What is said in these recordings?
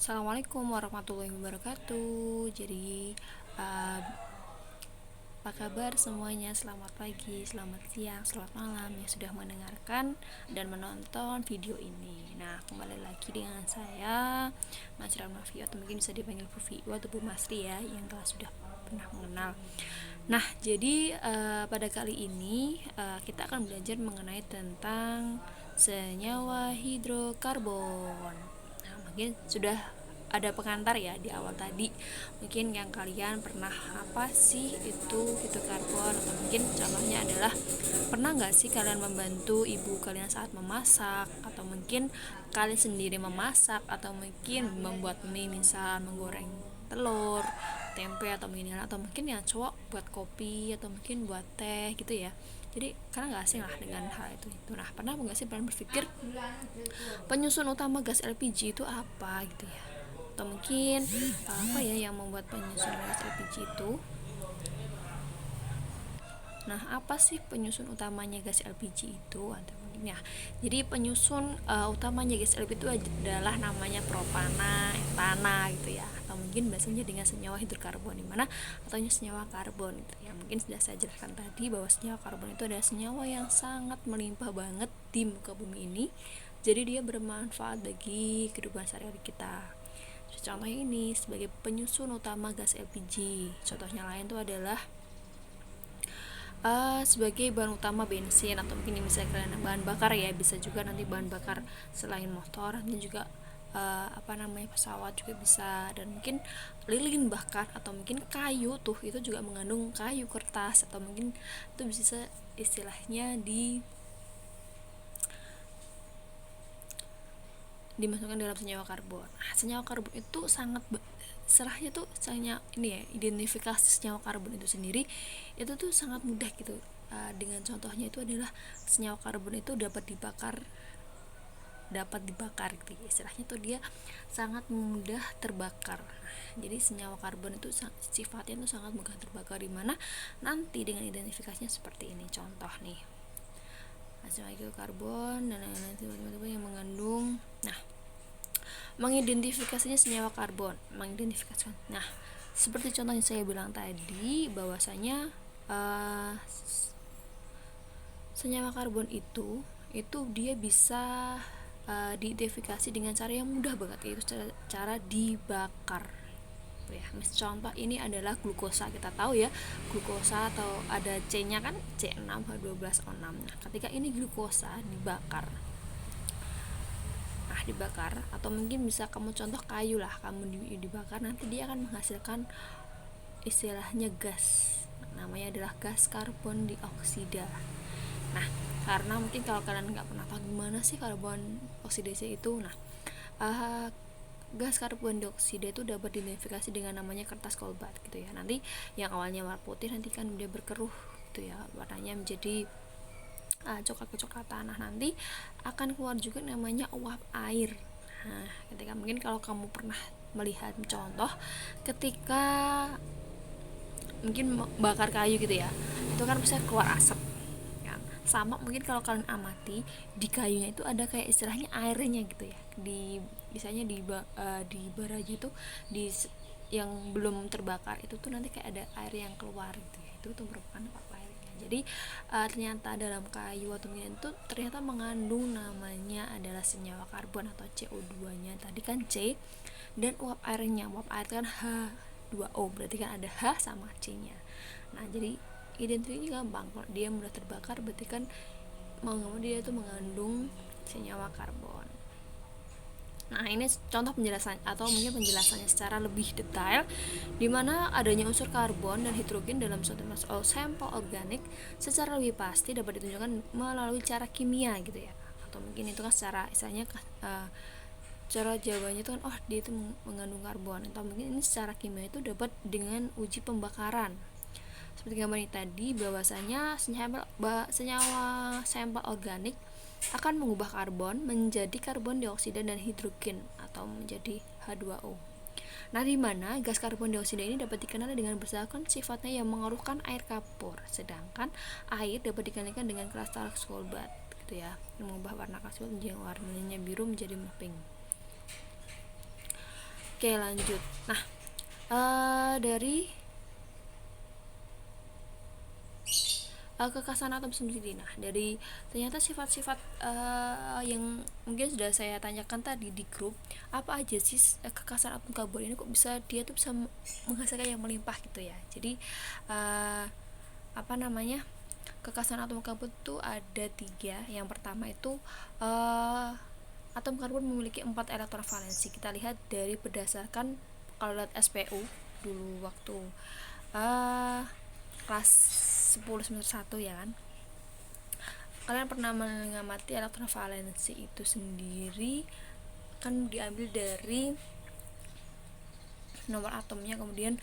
Assalamualaikum warahmatullahi wabarakatuh. Jadi, uh, apa kabar semuanya? Selamat pagi, selamat siang, selamat malam yang sudah mendengarkan dan menonton video ini. Nah, kembali lagi dengan saya, Mas Ramafi, atau mungkin bisa dipanggil Bu Fiwa atau Bu Masri ya, yang telah sudah pernah mengenal. Nah, jadi pada kali ini kita akan belajar mengenai tentang senyawa hidrokarbon. Nah, mungkin sudah ada pengantar ya di awal tadi. Mungkin yang kalian pernah apa sih itu hidrokarbon, atau mungkin contohnya adalah pernah nggak sih kalian membantu ibu kalian saat memasak, atau mungkin kalian sendiri memasak, atau mungkin membuat mie, misal menggoreng telur, tempe, atau mungkin yang cowok buat kopi atau mungkin buat teh gitu ya. Jadi karena nggak asing lah dengan hal itu. Nah, pernah nggak sih kalian berpikir penyusun utama gas LPG itu apa gitu ya, atau mungkin apa ya yang membuat penyusun gas LPG itu. Nah, apa sih penyusun utamanya gas LPG itu? Atau mungkin ya, jadi penyusun utamanya gas LPG itu adalah namanya propana, etana gitu ya, atau mungkin biasanya dengan senyawa hidrokarbon, dimana atau senyawa karbon gitu ya. Mungkin sudah saya jelaskan tadi bahwa senyawa karbon itu adalah senyawa yang sangat melimpah banget di muka bumi ini. Jadi dia bermanfaat bagi kehidupan sehari-hari kita. Contohnya ini sebagai penyusun utama gas LPG. Contohnya lain itu adalah sebagai bahan utama bensin, atau mungkin misalnya kalian bahan bakar ya, bisa juga nanti bahan bakar selain motor, dan juga pesawat juga bisa, dan mungkin lilin bahkan, atau mungkin kayu tuh itu juga mengandung kayu, kertas, atau mungkin itu bisa istilahnya dimasukkan dalam senyawa karbon. Nah, senyawa karbon itu sangat serahnya tuh senyawa ini ya, identifikasi senyawa karbon itu sendiri itu tuh sangat mudah gitu. Dengan contohnya itu adalah senyawa karbon itu dapat dibakar gitu ya. Istilahnya tuh dia sangat mudah terbakar. Jadi senyawa karbon itu sifatnya tuh sangat mudah terbakar, di mana nanti dengan identifikasinya seperti ini. Contoh nih, senyawa karbon dan lain-lain tiba-tiba yang mengandung. Nah, mengidentifikasinya senyawa karbon, mengidentifikasikan. Nah, seperti contoh yang saya bilang tadi, bahwasanya senyawa karbon itu dia bisa diidentifikasi dengan cara yang mudah banget, yaitu cara dibakar ya. Contoh ini adalah glukosa. Kita tahu ya, glukosa atau ada C-nya kan, C6H12O6. Nah, ketika ini glukosa dibakar, atau mungkin bisa kamu contoh kayu lah, kamu dibakar, nanti dia akan menghasilkan istilahnya gas, namanya adalah gas karbon dioksida. Nah, karena mungkin kalau kalian nggak pernah tahu gimana sih karbon oksidasi itu, nah gas karbon dioksida itu dapat diidentifikasi dengan namanya kertas kolbat gitu ya. Nanti yang awalnya warna putih nanti kan dia berkeruh gitu ya, warnanya menjadi coklat-kecoklatan. Nah, nanti akan keluar juga namanya uap air. Nah, ketika mungkin kalau kamu pernah melihat contoh ketika mungkin bakar kayu gitu ya, itu kan bisa keluar asap kan. Sama mungkin kalau kalian amati di kayunya itu ada kayak istilahnya airnya gitu ya, di misalnya di baranya itu, di yang belum terbakar itu tuh nanti kayak ada air yang keluar gitu ya, itu tuh merupakan uap airnya. Jadi ternyata dalam kayu atau minyak itu ternyata mengandung namanya adalah senyawa karbon atau CO2 nya tadi kan C, dan uap airnya, uap air kan H2O, berarti kan ada H sama C nya. Nah, jadi identifikasinya gampang, kalau dia mudah terbakar berarti kan mau nggak mau dia itu mengandung senyawa karbon. Nah, ini contoh penjelasan atau mungkin penjelasannya secara lebih detail, di mana adanya unsur karbon dan hidrogen dalam suatu sampel organik secara lebih pasti dapat ditunjukkan melalui cara kimia gitu ya. Atau mungkin itu kan secara istilahnya cara jawabannya itu kan, oh dia itu mengandung karbon, atau mungkin ini secara kimia itu dapat dengan uji pembakaran. Seperti gambar ini tadi, bahwasanya senyawa sampel organik akan mengubah karbon menjadi karbon dioksida dan hidrogen atau menjadi H2O. Nah, di mana gas karbon dioksida ini dapat dikenali dengan berdasarkan sifatnya yang mengeruhkan air kapur, sedangkan air dapat dikenalikan dengan kristal kolbat gitu ya, yang mengubah warna kolbat menjadi warnanya biru menjadi pink. Oke, lanjut. Nah, dari kekhasan atom sendiri. Nah, dari ternyata sifat-sifat yang mungkin sudah saya tanyakan tadi di grup, apa aja sih kekhasan atom karbon ini, kok bisa dia tuh bisa menghasilkan yang melimpah gitu ya. Jadi apa namanya, kekhasan atom karbon itu ada 3. Yang pertama itu atom karbon memiliki 4 elektron valensi. Kita lihat dari berdasarkan kalau lihat SPU dulu waktu kelas 10 semester 1 ya kan, kalian pernah mengamati elektron valensi itu sendiri kan diambil dari nomor atomnya, kemudian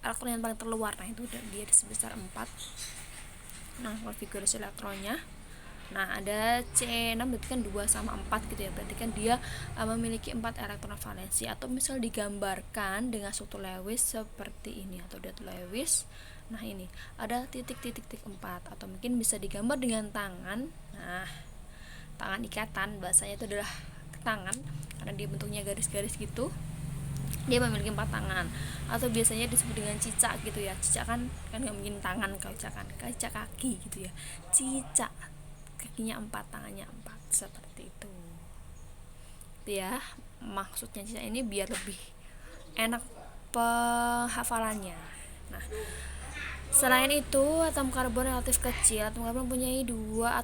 elektron yang paling terluar, nah itu dia sebesar 4. Nah, konfigurasi elektronnya, nah ada C6 berarti kan 2 sama 4 gitu ya, berarti kan dia memiliki 4 elektron valensi. Atau misal digambarkan dengan struktur Lewis seperti ini atau dot Lewis. Nah, ini ada titik-titik 4, atau mungkin bisa digambar dengan tangan. Nah, tangan ikatan bahasanya itu adalah tangan karena dia bentuknya garis-garis gitu. Dia memiliki 4 tangan, atau biasanya disebut dengan cicak gitu ya. Cicak kan nggak mungkin tangan, kalau cicak kaki gitu ya. Cicak, kakinya 4, tangannya 4, seperti itu ya. Maksudnya cicak ini biar lebih enak penghafalannya. Nah, selain itu, atom karbon relatif kecil. Atom karbon mempunyai dua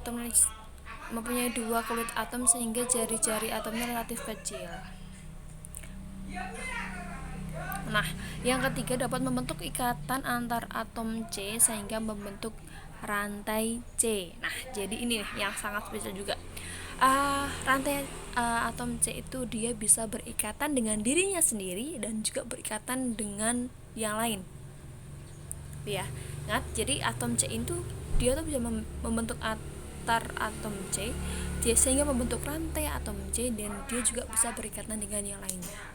kulit atom sehingga jari-jari atomnya relatif kecil. Nah, yang ketiga dapat membentuk ikatan antar atom C sehingga membentuk rantai C. Nah, jadi ini yang sangat spesial juga. Rantai atom C itu dia bisa berikatan dengan dirinya sendiri dan juga berikatan dengan yang lain. Ya, nah, jadi atom C itu dia tuh bisa membentuk antar atom C, sehingga membentuk rantai atom C, dan dia juga bisa berikatan dengan yang lainnya.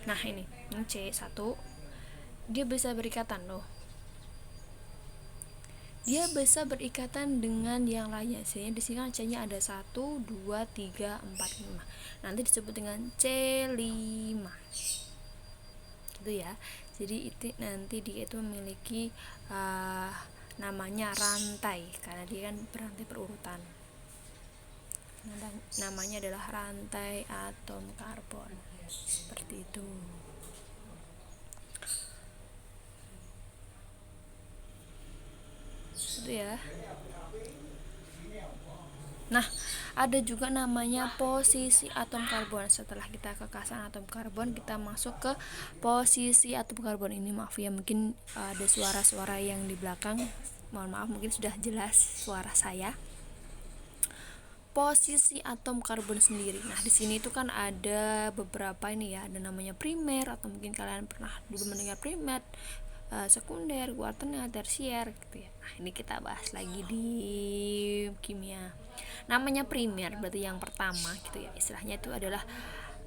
Nah, ini C1 dia bisa berikatan loh. Dia bisa berikatan dengan yang lainnya. Sehingga di sini kan C-nya ada 1, 2, 3, 4, 5. Nanti disebut dengan C5. Gitu ya. Jadi itu nanti dia itu memiliki namanya rantai karena dia kan berantai berurutan. Namanya adalah rantai atom karbon. Seperti itu. Itu ya. Nah, ada juga namanya posisi atom karbon. Setelah kita kekhasan atom karbon, kita masuk ke posisi atom karbon ini. Maaf ya, mungkin ada suara-suara yang di belakang. Mohon maaf, mungkin sudah jelas suara saya. Posisi atom karbon sendiri. Nah, di sini itu kan ada beberapa ini ya, ada namanya primer, atau mungkin kalian pernah dulu mendengar primer, sekunder, kuaterner, tersier gitu ya. Nah, ini kita bahas lagi di kimia. Namanya primer berarti yang pertama gitu ya. Istilahnya itu adalah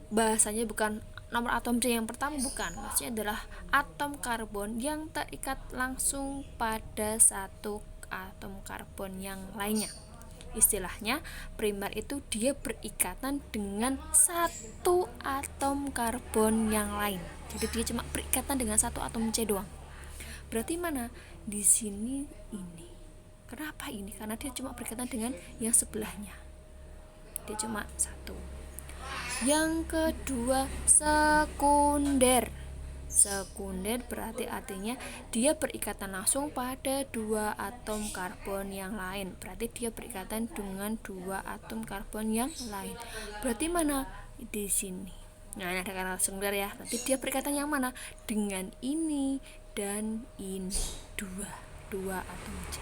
bahasanya bukan nomor atom C yang pertama, bukan. Maksudnya adalah atom karbon yang terikat langsung pada satu atom karbon yang lainnya. Istilahnya primer itu dia berikatan dengan satu atom karbon yang lain. Jadi dia cuma berikatan dengan satu atom C doang. Berarti mana? Di sini ini. Kenapa ini? Karena dia cuma berikatan dengan yang sebelahnya. Dia cuma satu. Yang kedua, sekunder. Sekunder berarti artinya dia berikatan langsung pada dua atom karbon yang lain. Berarti dia berikatan dengan dua atom karbon yang lain. Berarti mana? Di sini. Nah, ini ada kata sekunder ya. Berarti dia berikatan yang mana? Dengan ini dan ini. Dua atom C.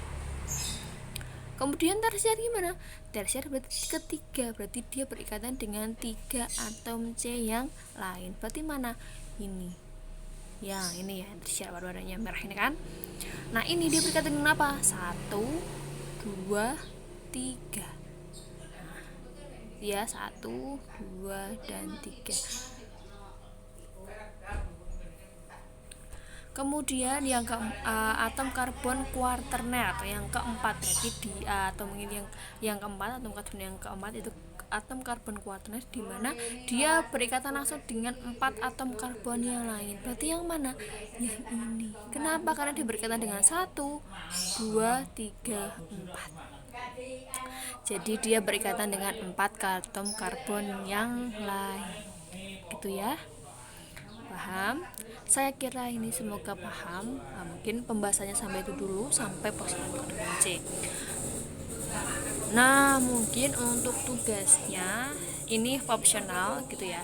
Kemudian tersier gimana? Tersier berarti ketiga, berarti dia berikatan dengan 3 atom C yang lain. Berarti mana? Ini. Ya, ini ya, tersier warnanya merah ini kan. Nah, ini dia berikatan dengan apa? 1, 2, 3. Ya, 1, 2, dan 3. Kemudian yang atom karbon kuaterner atau yang keempat, berarti di atau mungkin yang keempat, atom karbon yang keempat itu atom karbon quaternary, di mana dia berikatan langsung dengan 4 atom karbon yang lain. Berarti yang mana? Yang ini. Kenapa? Karena dia berikatan dengan 1, 2, 3, 4. Jadi dia berikatan dengan 4 atom karbon yang lain. Gitu ya. Paham? Saya kira ini semoga paham. Mungkin pembahasannya sampai itu dulu, sampai posisi C. Nah, mungkin untuk tugasnya ini opsional gitu ya.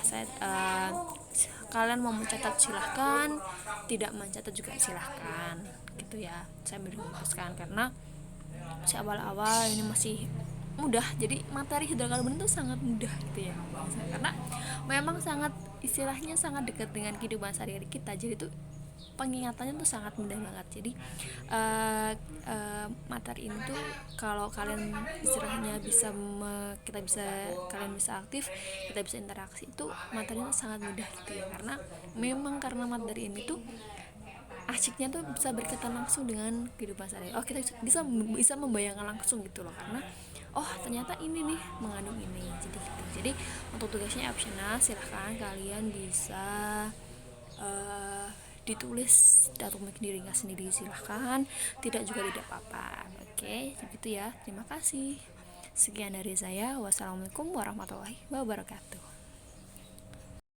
Kalian mau mencatat silahkan, tidak mencatat juga silahkan gitu ya. Saya memutuskan karena masih awal-awal, ini masih mudah, jadi materi hidrokarbon itu sangat mudah gitu ya, karena memang sangat, istilahnya sangat dekat dengan kehidupan sehari-hari kita, jadi itu pengingatannya tuh sangat mudah banget. Jadi materi ini tuh kalau kalian istilahnya kalian bisa aktif, kita bisa interaksi, itu materinya sangat mudah gitu ya, karena karena materi ini tuh asyiknya tuh bisa berkaitan langsung dengan kehidupan sehari. Kita bisa membayangkan langsung gitu loh, karena ternyata ini nih mengandung ini, jadi gitu. Jadi untuk tugasnya opsional, silahkan kalian bisa ditulis atau mungkin diringkas sendiri, silahkan, tidak juga tidak apa-apa. Oke, begitu ya. Terima kasih. Sekian dari saya. Wassalamualaikum warahmatullahi wabarakatuh.